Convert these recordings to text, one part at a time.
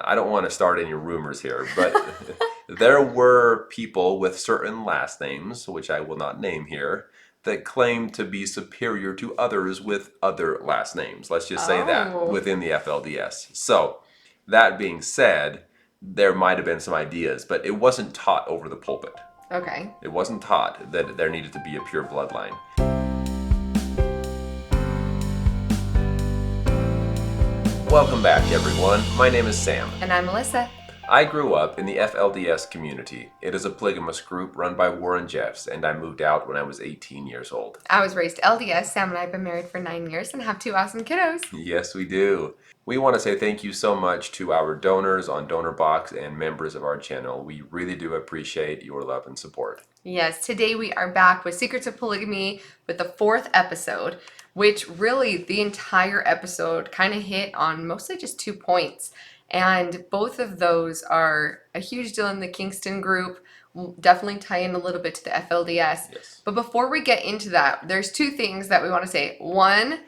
I don't want to start any rumors here, but there were people with certain last names, which I will not name here, that claimed to be superior to others with other last names. Let's just say that Oh, within the FLDS. So, that being said, there might have been some ideas, but it wasn't taught over the pulpit. okay. It wasn't taught that there needed to be a pure bloodline. Welcome back, everyone. My name is Sam. And I'm Melissa. I grew up in the FLDS community. It is a polygamous group run by Warren Jeffs, and I moved out when I was 18 years old. I was raised LDS. Sam and I have been married for 9 years and have two awesome kiddos. Yes, we do. We want to say thank you so much to our donors on DonorBox and members of our channel. We really do appreciate your love and support. Yes, today we are back with Secrets of Polygamy with the fourth episode, which really the entire episode kind of hit on mostly just 2 points. And both of those are a huge deal in the Kingston group. We'll definitely tie in a little bit to the FLDS. Yes. But before we get into that, there's 2 things that we want to say. One,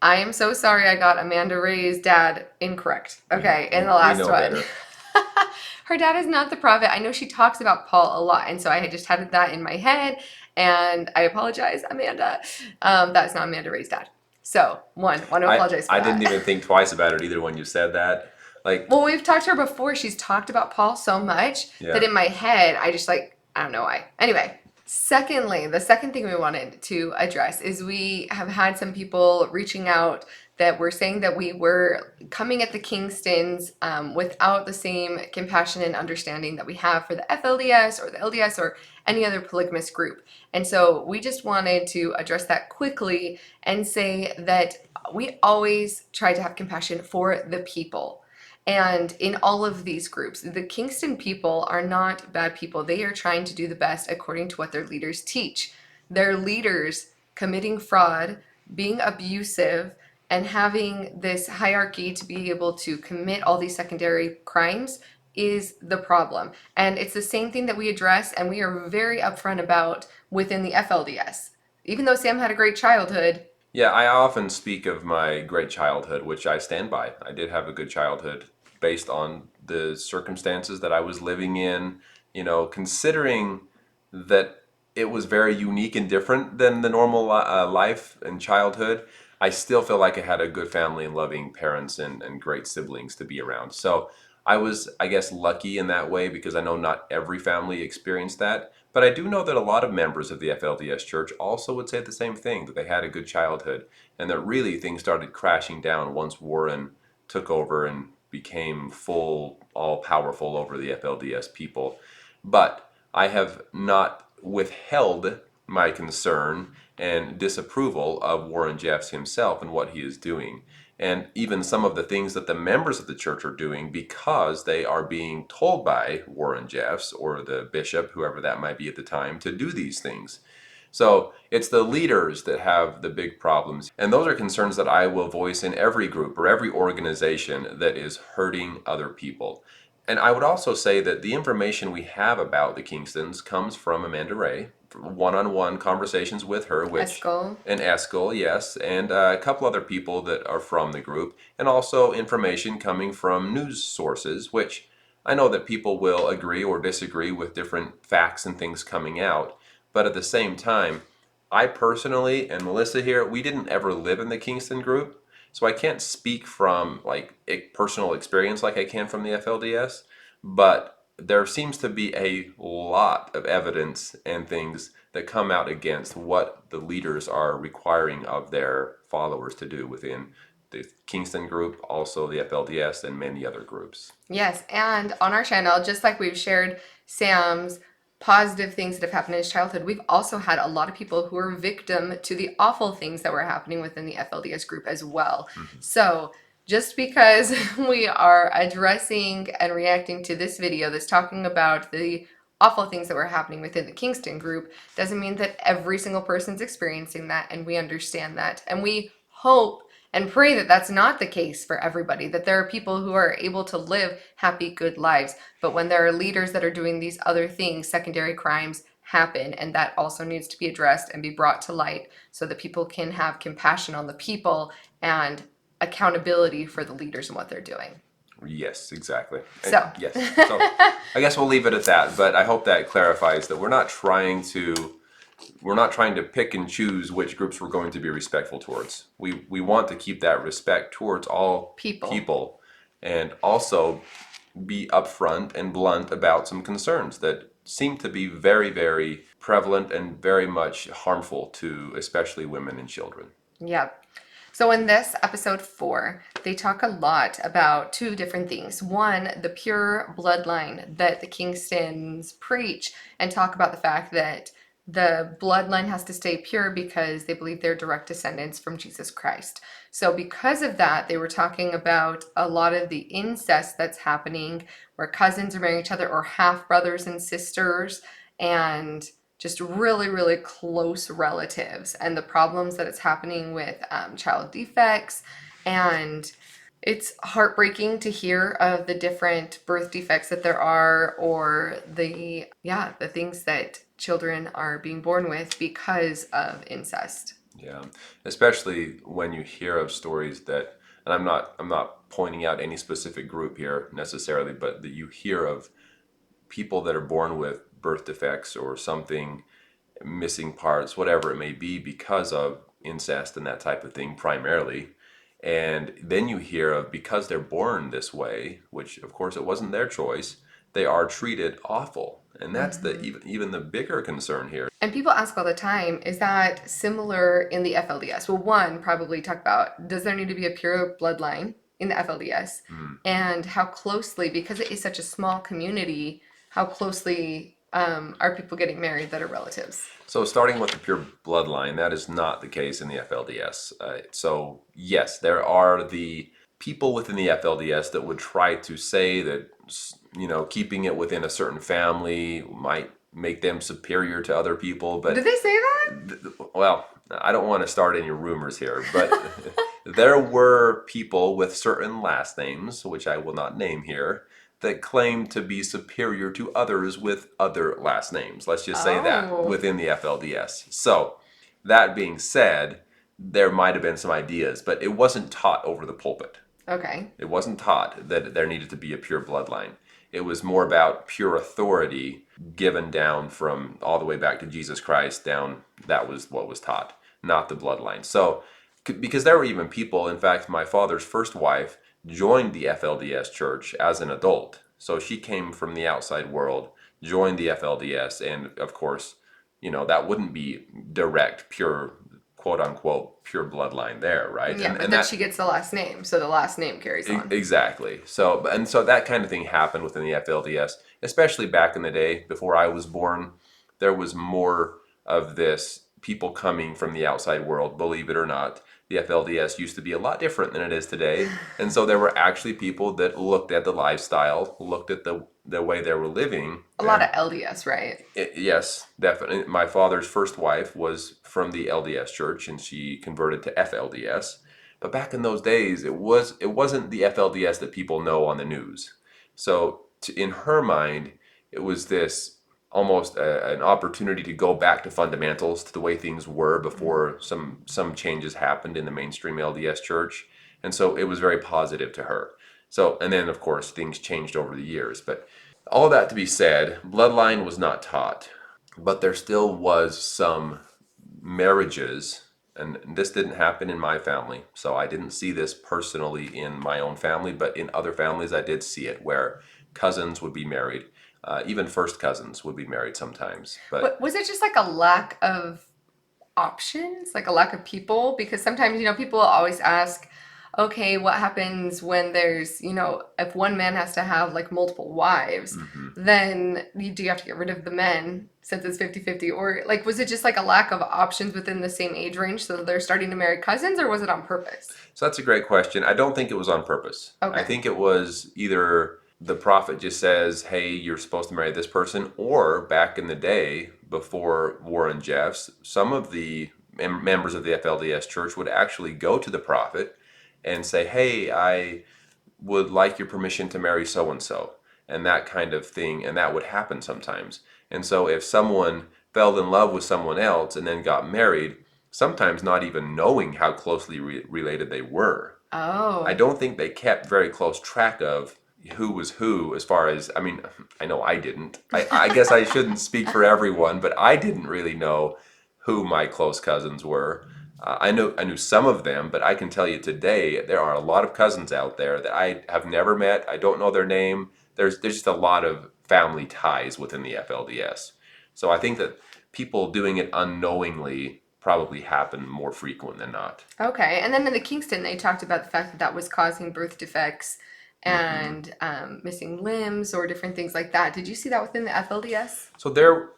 I am so sorry I got Amanda Ray's dad incorrect. Okay, in the last one. Better. Her dad is not the prophet. I know she talks about Paul a lot, and so I had just had that in my head, and I apologize, Amanda. That's not Amanda Ray's dad. So, want to apologize for I that. didn't even think twice about it either when you said that. Well, we've talked to her before. She's talked about Paul so much that in my head, I just I don't know why. Anyway, secondly, the second thing we wanted to address is we have had some people reaching out that were saying that we were coming at the Kingstons without the same compassion and understanding that we have for the FLDS or the LDS or any other polygamous group. And so we just wanted to address that quickly and say that we always try to have compassion for the people. And in all of these groups, the Kingston people are not bad people. They are trying to do the best according to what their leaders teach. Their leaders committing fraud, being abusive, and having this hierarchy to be able to commit all these secondary crimes is the problem. And it's the same thing that we address and we are very upfront about within the FLDS. Even though Sam had a great childhood. Yeah, I often speak of my great childhood, which I stand by. I did have a good childhood based on the circumstances that I was living in, considering that it was very unique and different than the normal life and childhood. I still feel like I had a good family and loving parents and great siblings to be around. So I was, I guess, lucky in that way because I know not every family experienced that. But I do know that a lot of members of the FLDS church also would say the same thing, that they had a good childhood and that really things started crashing down once Warren took over and became full, all powerful over the FLDS people. But I have not withheld my concern and disapproval of Warren Jeffs himself and what he is doing. And even some of the things that the members of the church are doing because they are being told by Warren Jeffs or the bishop, whoever that might be at the time, to do these things. So it's the leaders that have the big problems. And those are concerns that I will voice in every group or every organization that is hurting other people. And I would also say that the information we have about the Kingstons comes from Amanda Ray, one-on-one conversations with her, and Eskel, yes, and a couple other people that are from the group, and also information coming from news sources, which I know that people will agree or disagree with different facts and things coming out. But at the same time, I personally, and Melissa here, we didn't ever live in the Kingston group, so I can't speak from a personal experience like I can from the FLDS, but there seems to be a lot of evidence and things that come out against what the leaders are requiring of their followers to do within the Kingston group, also the FLDS, and many other groups. Yes, and on our channel, just like we've shared Sam's positive things that have happened in his childhood, we've also had a lot of people who are victim to the awful things that were happening within the FLDS group as well. Mm-hmm. So just because we are addressing and reacting to this video that's talking about the awful things that were happening within the Kingston group doesn't mean that every single person's experiencing that, and we understand that. And we hope and pray that that's not the case for everybody, that there are people who are able to live happy, good lives. But when there are leaders that are doing these other things, secondary crimes happen, and that also needs to be addressed and be brought to light so that people can have compassion on the people and accountability for the leaders and what they're doing. Yes, exactly. So, Yes. So I guess we'll leave it at that, but I hope that clarifies that we're not trying to pick and choose which groups we're going to be respectful towards. We want to keep that respect towards all people and also be upfront and blunt about some concerns that seem to be very, very prevalent and very much harmful to especially women and children. yeah. So in this episode 4, they talk a lot about two different things. One, the pure bloodline that the Kingstons preach, and talk about the fact that the bloodline has to stay pure because they believe they're direct descendants from Jesus Christ. So because of that, they were talking about a lot of the incest that's happening where cousins are marrying each other or half brothers and sisters, and just really, really close relatives, and the problems that it's happening with child defects. And it's heartbreaking to hear of the different birth defects that there are, or the things that children are being born with because of incest. Yeah, especially when you hear of stories that, and I'm not pointing out any specific group here necessarily, but that you hear of people that are born with birth defects or something, missing parts, whatever it may be, because of incest and that type of thing primarily. And then you hear of because they're born this way, which of course it wasn't their choice, they are treated awful. And that's the even the bigger concern here. And people ask all the time, is that similar in the FLDS? Well, one, probably talk about, does there need to be a pure bloodline in the FLDS? And how closely, because it is such a small community, how closely are people getting married that are relatives? So starting with the pure bloodline, that is not the case in the FLDS. So yes, there are the people within the FLDS that would try to say that, keeping it within a certain family might make them superior to other people. But Did they say that? well, I don't want to start any rumors here, but there were people with certain last names, which I will not name here, that claimed to be superior to others with other last names. Let's just say that Oh. within the FLDS. So, that being said, there might have been some ideas, but it wasn't taught over the pulpit. Okay. It wasn't taught that there needed to be a pure bloodline. It was more about pure authority given down from all the way back to Jesus Christ down. That was what was taught, not the bloodline. So, because there were even people, in fact, my father's first wife joined the FLDS church as an adult. So she came from the outside world, joined the FLDS, and of course, that wouldn't be direct, pure, quote unquote, pure bloodline there, right? Yeah, but then she gets the last name, so the last name carries on. Exactly. So that kind of thing happened within the FLDS, especially back in the day before I was born. There was more of this people coming from the outside world, believe it or not. The FLDS used to be a lot different than it is today. And so there were actually people that looked at the lifestyle, looked at the way they were living. A lot of LDS, right? Yes, definitely. My father's first wife was from the LDS church and she converted to FLDS. But back in those days, it wasn't the FLDS that people know on the news. So in her mind, it was this almost an opportunity to go back to fundamentals, to the way things were before some changes happened in the mainstream LDS church. And so it was very positive to her. So, and then of course things changed over the years. But all that to be said, bloodline was not taught, but there still was some marriages, and this didn't happen in my family, so I didn't see this personally in my own family, but in other families I did see it, where cousins would be married. Even first cousins would be married sometimes. But Was it just like a lack of options, like a lack of people? Because sometimes, people always ask, okay, what happens when there's, if one man has to have like multiple wives, then do you have to get rid of the men since it's 50-50? Or like, was it just like a lack of options within the same age range so they're starting to marry cousins, or was it on purpose? so that's a great question. I don't think it was on purpose. Okay. I think it was either the prophet just says, hey, you're supposed to marry this person, or back in the day before Warren Jeffs, some of the members of the FLDS church would actually go to the prophet and say, hey, I would like your permission to marry so and so, and that kind of thing. And that would happen sometimes. And so if someone fell in love with someone else and then got married, sometimes not even knowing how closely related they were, I Oh. don't think they kept very close track of who was who as far as, I mean, I know I didn't. I guess I shouldn't speak for everyone, but I didn't really know who my close cousins were. I knew some of them, but I can tell you today there are a lot of cousins out there that I have never met. I don't know their name. There's just a lot of family ties within the FLDS. So I think that people doing it unknowingly probably happen more frequent than not. Okay. And then in the Kingston, they talked about the fact that that was causing birth defects Hmm. and missing limbs or different things like that. Did you see that within the FLDS? So there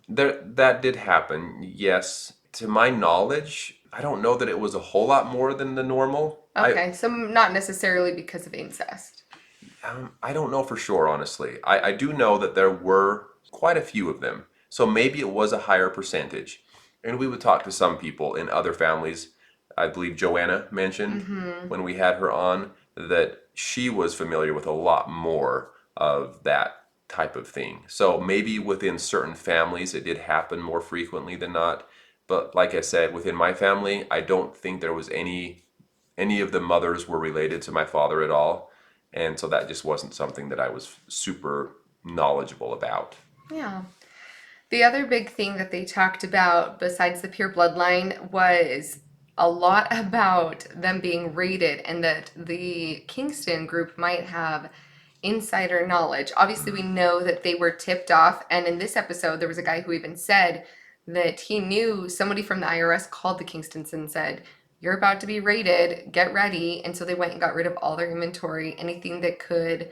that did happen. Yes, to my knowledge, I don't know that it was a whole lot more than the normal. Okay. So not necessarily because of incest. I don't know for sure, honestly. I do know that there were quite a few of them, so maybe it was a higher percentage. And we would talk to some people in other families. I believe Joanna mentioned Mm-hmm. when we had her on that she was familiar with a lot more of that type of thing. So maybe within certain families it did happen more frequently than not. But like I said, within my family, I don't think there was any of the mothers were related to my father at all. And so that just wasn't something that I was super knowledgeable about. Yeah. The other big thing that they talked about, besides the pure bloodline, was a lot about them being raided and that the Kingston group might have insider knowledge. Obviously, we know that they were tipped off. And in this episode, there was a guy who even said that he knew somebody from the IRS called the Kingstons and said, "You're about to be raided, get ready." And so they went and got rid of all their inventory, anything that could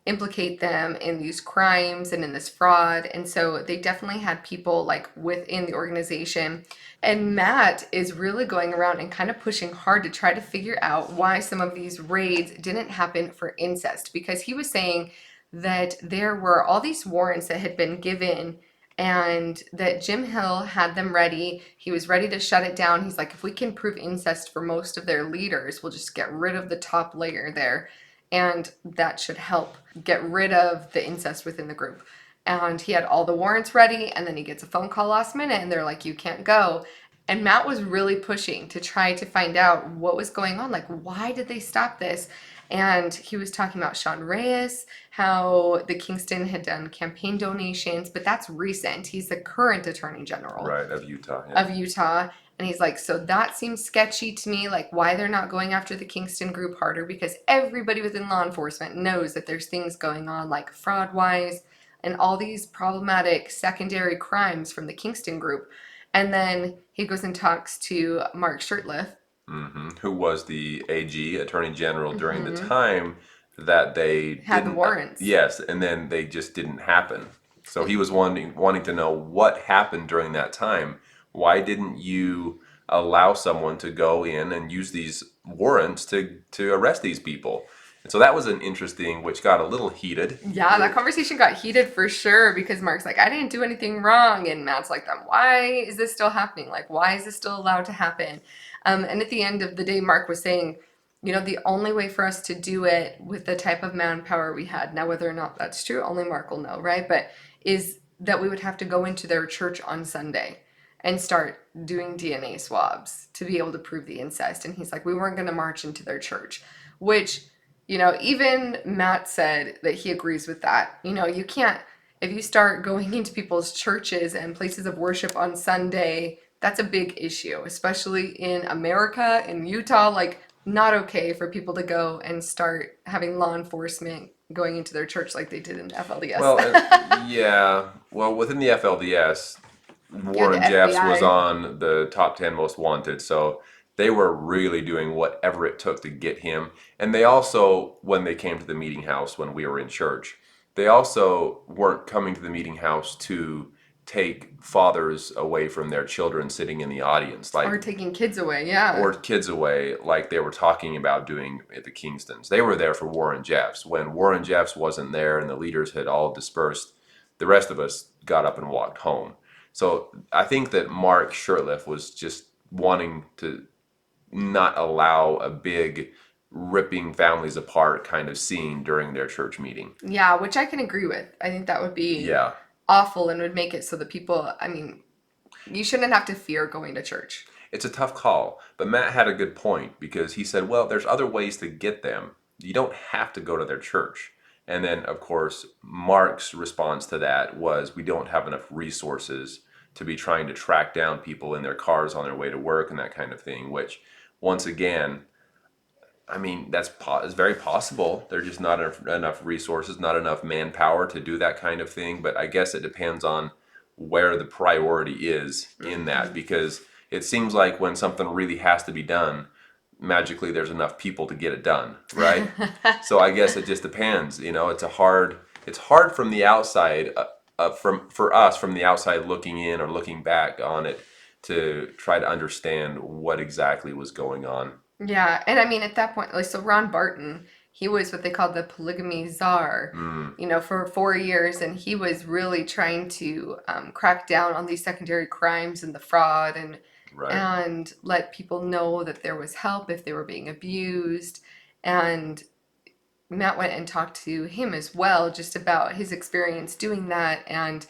implicate them in these crimes and in this fraud. And so they definitely had people like within the organization. And Matt is really going around and kind of pushing hard to try to figure out why some of these raids didn't happen for incest, because he was saying that there were all these warrants that had been given and that Jim Hill had them ready. He was ready to shut it down. He's like, if we can prove incest for most of their leaders, we'll just get rid of the top layer there. And that should help get rid of the incest within the group. And he had all the warrants ready, and then he gets a phone call last minute, and they're like, "You can't go." And Matt was really pushing to try to find out what was going on. Like, why did they stop this? And he was talking about Sean Reyes, how the Kingston had done campaign donations, but that's recent. He's the current attorney general Right, of Utah, yeah. of Utah. And he's like, so that seems sketchy to me, like why they're not going after the Kingston group harder, because everybody within law enforcement knows that there's things going on like fraud wise and all these problematic secondary crimes from the Kingston group. And then he goes and talks to Mark Shurtleff. Who was the AG, Attorney General, during the Mm-hmm. time that they Had the didn't, warrants. yes, and then they just didn't happen. So he was wanting to know what happened during that time. Why didn't you allow someone to go in and use these warrants to arrest these people? And so that was an interesting, which got a little heated. Yeah, that conversation got heated for sure because Mark's like, I didn't do anything wrong. And Matt's like, then why is this still happening? Like, why is this still allowed to happen? And at the end of the day, Mark was saying, the only way for us to do it with the type of manpower we had, now whether or not that's true, only Mark will know, right? But is that we would have to go into their church on Sunday and start doing DNA swabs to be able to prove the incest. And he's like, we weren't going to march into their church, which even Matt said that he agrees with that. You can't, if you start going into people's churches and places of worship on Sunday, that's a big issue, especially in America, in Utah. Like, not okay for people to go and start having law enforcement going into their church like they did in Well, FLDS. yeah. Well, within the FLDS, You're the Warren Jeffs was FBI. on the top 10 most wanted. So they were really doing whatever it took to get him. And they also, when they came to the meeting house when we were in church, they also weren't coming to the meeting house to take fathers away from their children sitting in the audience. Or Like, taking kids away, yeah. or kids away like they were talking about doing at the Kingstons. They were there for Warren Jeffs. When Warren Jeffs wasn't there and the leaders had all dispersed, the rest of us got up and walked home. So I think that Mark Shurtleff was just wanting to not allow a big ripping families apart kind of scene during their church meeting. Yeah, which I can agree with. I think that would be Yeah. awful and would make it so that people, I mean, you shouldn't have to fear going to church. it's a tough call. But Matt had a good point because he said, well, there's other ways to get them. You don't have to go to their church. And then, of course, Mark's response to that was, we don't have enough resources to be trying to track down people in their cars on their way to work and that kind of thing, which, once again, I mean, it's very possible. There's just not enough resources, not enough manpower to do that kind of thing. But I guess it depends on where the priority is in that, because it seems like when something really has to be done, magically there's enough people to get it done, right? So I guess it just depends. It's hard from the outside, for us from the outside looking in or looking back on it to try to understand what exactly was going on. Yeah, and I mean at that point, like so Ron Barton, he was what they called the polygamy czar, Mm, for 4 years, and he was really trying to crack down on these secondary crimes and the fraud, and right. and let people know that there was help if they were being abused. And Matt went and talked to him as well, just about his experience doing that. And,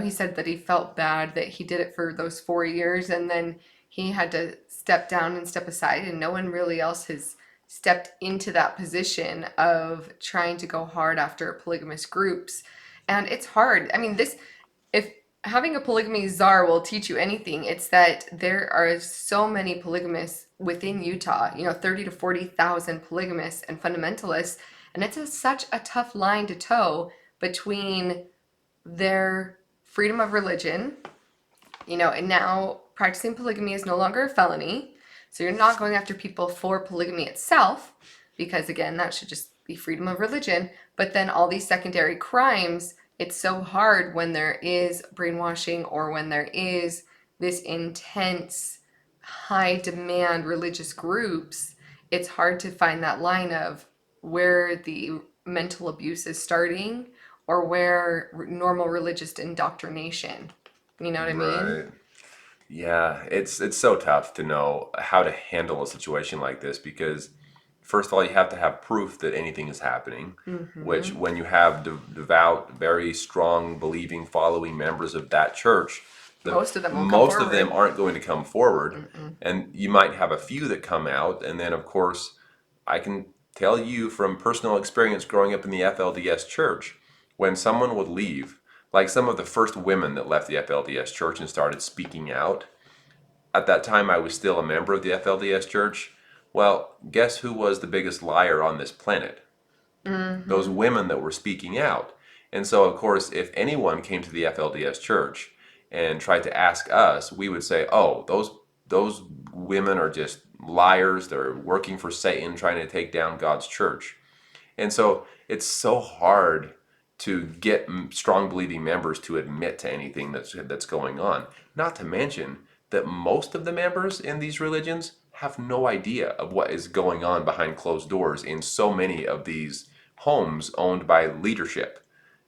he said that he felt bad that he did it for those 4 years and then he had to step down and step aside. And no one really else has stepped into that position of trying to go hard after polygamous groups. And it's hard. I mean, if having a polygamy czar will teach you anything, it's that there are so many polygamists within Utah, 30 to 40,000 polygamists and fundamentalists, and such a tough line to toe between their freedom of religion, and now practicing polygamy is no longer a felony. So you're not going after people for polygamy itself, because again, that should just be freedom of religion. But then all these secondary crimes, it's so hard when there is brainwashing or when there is this intense, high demand religious groups. It's hard to find that line of where the mental abuse is starting or where normal religious indoctrination. You know what I mean? Right. Yeah, it's so tough to know how to handle a situation like this because first of all, you have to have proof that anything is happening, which Mm-hmm. when you have devout, very strong, believing, following members of that church, Most of them won't come most of them forward. aren't going to come forward, Mm-mm. and you might have a few that come out, and then of course, I can tell you from personal experience growing up in the FLDS church, when someone would leave, like some of the first women that left the FLDS church and started speaking out, at that time I was still a member of the FLDS church. Well, guess who was the biggest liar on this planet? Those Mm-hmm. women that were speaking out. And so, of course, if anyone came to the FLDS church and tried to ask us, we would say, "Oh, those women are just liars. They're working for Satan, trying to take down God's church." And so, it's so hard to get strong believing members to admit to anything that's going on. Not to mention that most of the members in these religions have no idea of what is going on behind closed doors in so many of these homes owned by leadership.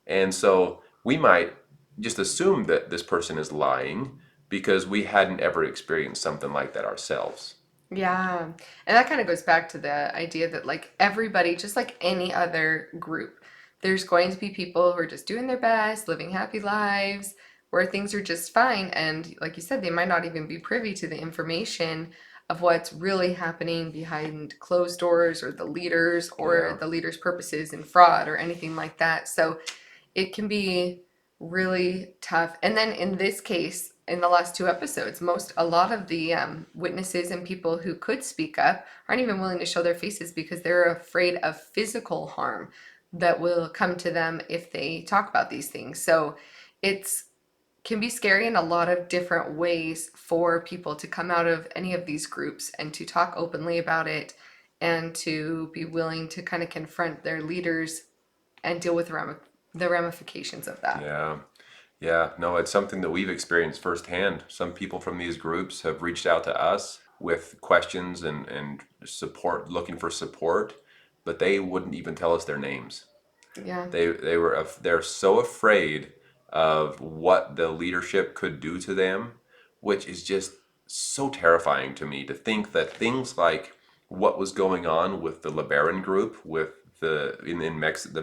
And so we might just assume that this person is lying because we hadn't ever experienced something like that ourselves. Yeah. And that kind of goes back to the idea that, like, everybody, just like any other group, there's going to be people who are just doing their best, living happy lives, where things are just fine. And like you said, they might not even be privy to the information of what's really happening behind closed doors or Yeah. the leaders' purposes in fraud or anything like that. So it can be really tough. And then in this case, in the last two episodes, a lot of the witnesses and people who could speak up aren't even willing to show their faces because they're afraid of physical harm that will come to them if they talk about these things. So it's can be scary in a lot of different ways for people to come out of any of these groups and to talk openly about it and to be willing to kind of confront their leaders and deal with the ramifications of that. Yeah. Yeah, no, it's something that we've experienced firsthand. Some people from these groups have reached out to us with questions and support, looking for support, but they wouldn't even tell us their names. Yeah. They're so afraid of what the leadership could do to them, which is just so terrifying to me to think that things like what was going on with the LeBaron group, with the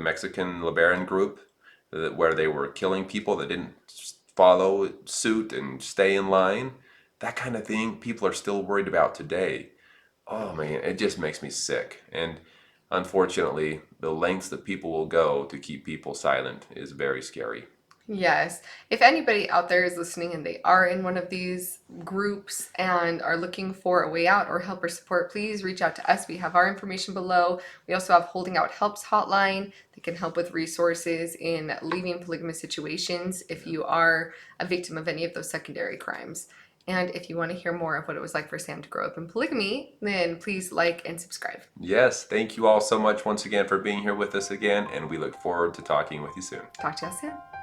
Mexican LeBaron group, where they were killing people that didn't follow suit and stay in line. that kind of thing, people are still worried about today. Oh man, it just makes me sick. And unfortunately, the lengths that people will go to keep people silent is very scary. Yes. If anybody out there is listening and they are in one of these groups and are looking for a way out or help or support, please reach out to us. We have our information below. We also have Holding Out Helps hotline that can help with resources in leaving polygamous situations if you are a victim of any of those secondary crimes. And if you want to hear more of what it was like for Sam to grow up in polygamy, then please like and subscribe. Yes, thank you all so much once again for being here with us again, and we look forward to talking with you soon. Talk to you all soon.